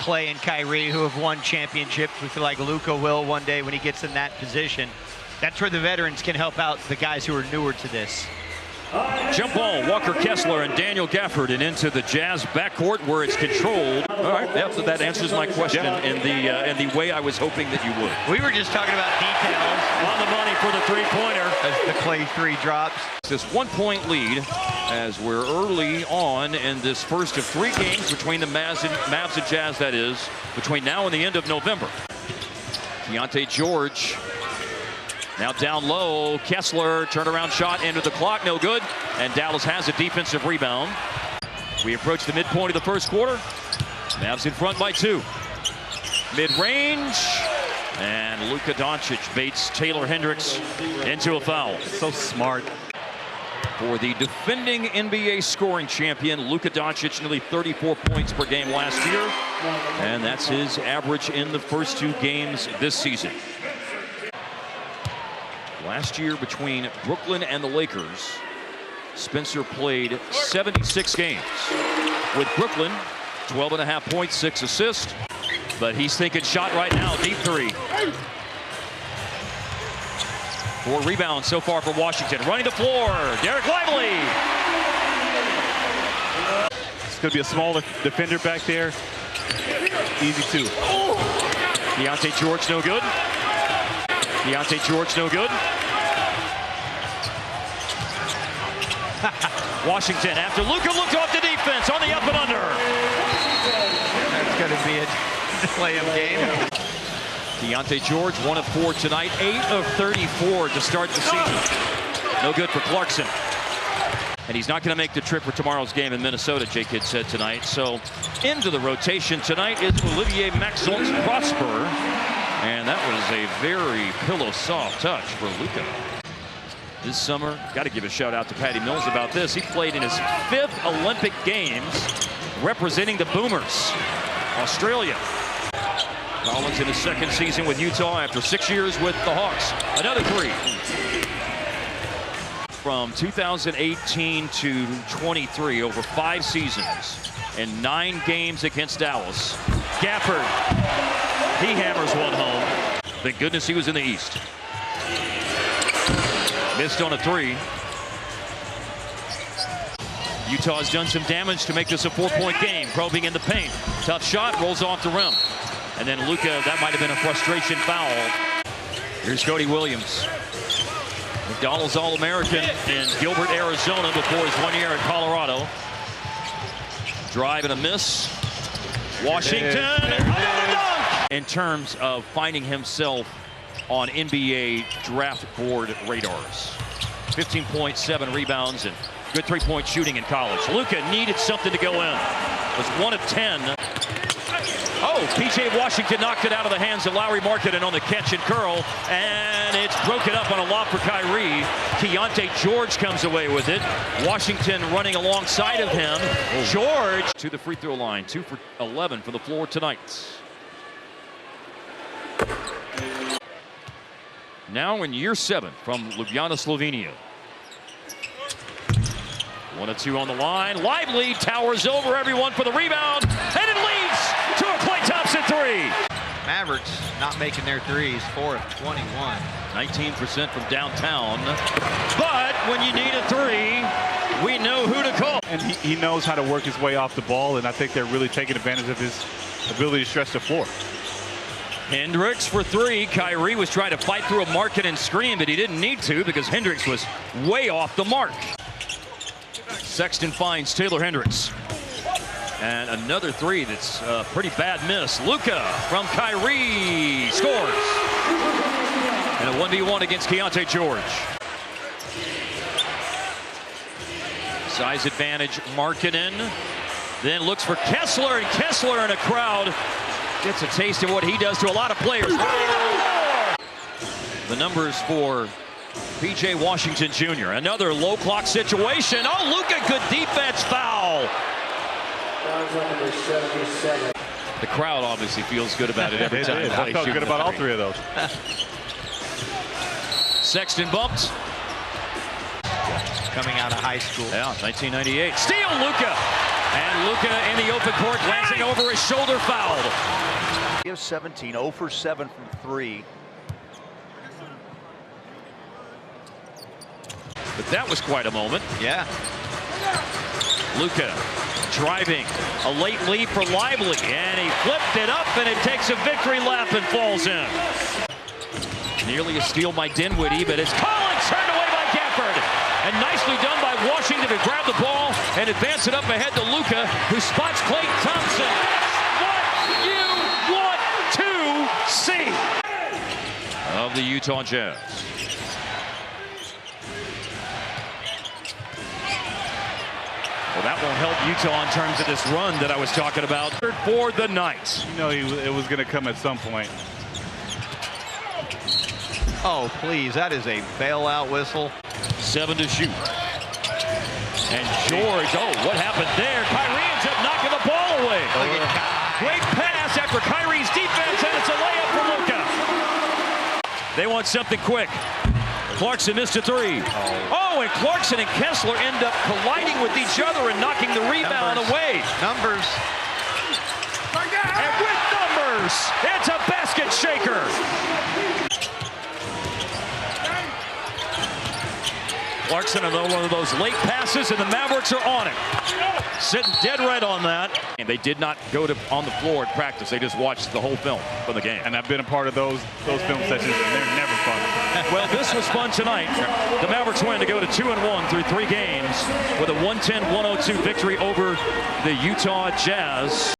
Clay and Kyrie, who have won championships. We feel like Luka will one day when he gets in that position. That's where the veterans can help out the guys who are newer to this. Jump ball, Walker Kessler and Daniel Gafford, and into the Jazz backcourt where it's controlled. All right, that answers my question in the way I was hoping that you would. We were just talking about details. On the money for the three-pointer. As the Clay three drops. This 1-point lead as we're early on in this first of 3 games between the Mavs and Jazz, that is, between now and the end of November. Keyonte George. Now down low, Kessler, turnaround shot into the clock, no good. And Dallas has a defensive rebound. We approach the midpoint of the first quarter. Mavs in front by 2. Mid-range, and Luka Dončić baits Taylor Hendricks into a foul. So smart. For the defending NBA scoring champion, Luka Dončić, nearly 34 points per game last year. And that's his average in the first 2 games this season. Last year between Brooklyn and the Lakers, Spencer played 76 games. With Brooklyn, 12.5 points, 6 assists. But he's thinking shot right now, deep 3. 4 rebounds so far for Washington. Running the floor, Derek Lively. It's going to be a small defender back there. Easy 2. Keyonte George no good. Keyonte George no good. Washington after Luka looked off the defense on the up and under. That's going to be a play-up game. Keyonte George, 1 of 4 tonight, 8 of 34 to start the season. No good for Clarkson. And he's not going to make the trip for tomorrow's game in Minnesota, Jake had said tonight. So into the rotation tonight is Olivier Maxence Prosper. And that was a very pillow-soft touch for Luka. This summer, got to give a shout-out to Patty Mills about this. He played in his 5th Olympic Games representing the Boomers, Australia. Collins in his 2nd season with Utah after 6 years with the Hawks. Another 3. From 2018 to 23, over 5 seasons and 9 games against Dallas. Gafford, he hammers one home. Thank goodness he was in the East. Missed on a 3. Utah's done some damage to make this a 4-point game. Probing in the paint. Tough shot, rolls off the rim. And then Luka, that might have been a frustration foul. Here's Cody Williams. McDonald's All-American in Gilbert, Arizona before his 1 year at Colorado. Drive and a miss. Washington. In terms of finding himself on NBA draft board radars. 15.7 rebounds and good 3-point shooting in college. Luka needed something to go in. Was 1 of 10. Oh, P.J. Washington knocked it out of the hands of Lauri Markkanen on the catch and curl. And it's broken up on a lob for Kyrie. Keyonte George comes away with it. Washington running alongside of him. George to the free throw line. 2 for 11 from the floor tonight. Now in year 7 from Ljubljana, Slovenia. 1 of 2 on the line. Lively towers over everyone for the rebound. And it leads to a Klay Thompson 3. Mavericks not making their threes. 4 of 21. 19% from downtown. But when you need a 3, we know who to call. And he knows how to work his way off the ball, and I think they're really taking advantage of his ability to stretch the floor. Hendricks for 3. Kyrie was trying to fight through a Markkanen screen, but he didn't need to because Hendricks was way off the mark. Sexton finds Taylor Hendricks. And another 3 that's a pretty bad miss. Luka from Kyrie scores. And a 1v1 against Keyonte George. Size advantage, Markkanen. Then looks for Kessler, and Kessler in a crowd gets a taste of what he does to a lot of players. The numbers for P.J. Washington Jr. Another low clock situation. Oh, Luka, good defense foul. The crowd obviously feels good about it every time. I felt good about all 3 of those. Sexton bumped. Coming out of high school. Yeah, 1998. Steal, Luka. And Luka in the open court, glancing over his shoulder, fouled. He has 17, 0 for 7 from 3. But that was quite a moment. Yeah. Luka driving, a late lead for Lively, and he flipped it up, and it takes a victory lap and falls in. Nearly a steal by Dinwiddie, but it's Collins turned away by Gafford. And nicely done by Washington to grab the ball and advance it up ahead to Luka, who spots Klay Thompson. What you want to see of the Utah Jazz. Well, that won't help Utah in terms of this run that I was talking about for the night. You know, it was going to come at some point. Oh, please, that is a bailout whistle. 7 to shoot. And George, oh, what happened there? Kyrie ends up knocking the ball away. Great pass after Kyrie's defense, and it's a layup for Luka. They want something quick. Clarkson missed a 3. Oh, and Clarkson and Kessler end up colliding with each other and knocking the rebound away. Numbers. And with numbers, it's a basket shaker. Clarkson on one of those late passes, and the Mavericks are on it. Sitting dead right on that. And they did not go on the floor at practice. They just watched the whole film from the game. And I've been a part of those film sessions, and they're never fun. Well, this was fun tonight. The Mavericks win to go to 2-1 through 3 games with a 110-102 victory over the Utah Jazz.